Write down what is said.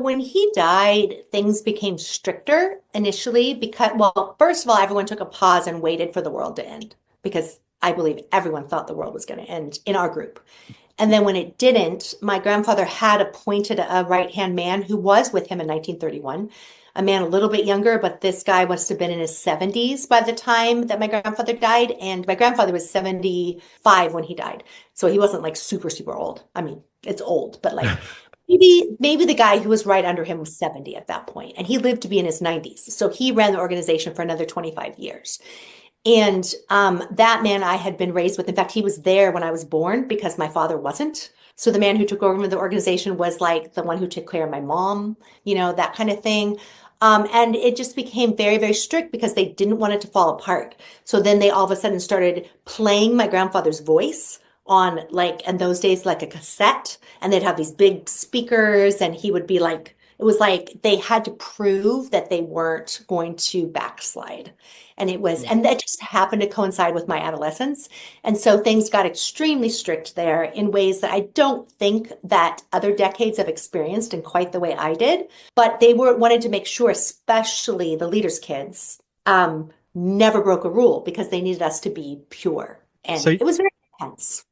when he died, things became stricter initially because, well, first of all, everyone took a pause and waited for the world to end because I believe everyone thought the world was going to end in our group. And then when it didn't, my grandfather had appointed a right-hand man who was with him in 1931, a man a little bit younger, but this guy must have been in his 70s by the time that my grandfather died. And my grandfather was 75 when he died. So he wasn't like super, super old. I mean, it's old, but like maybe the guy who was right under him was 70 at that point, and he lived to be in his 90s. So he ran the organization for another 25 years. And that man I had been raised with. In fact, he was there when I was born because my father wasn't. So the man who took over the organization was like the one who took care of my mom, that kind of thing. And it just became very, very strict because they didn't want it to fall apart. So then they all of a sudden started playing my grandfather's voice on like, in those days, like a cassette. And they'd have these big speakers and he would be like, it was like they had to prove that they weren't going to backslide. And that just happened to coincide with my adolescence. And so things got extremely strict there in ways that I don't think that other decades have experienced in quite the way I did. But they wanted to make sure, especially the leaders' kids, never broke a rule because they needed us to be pure. And So it was very intense.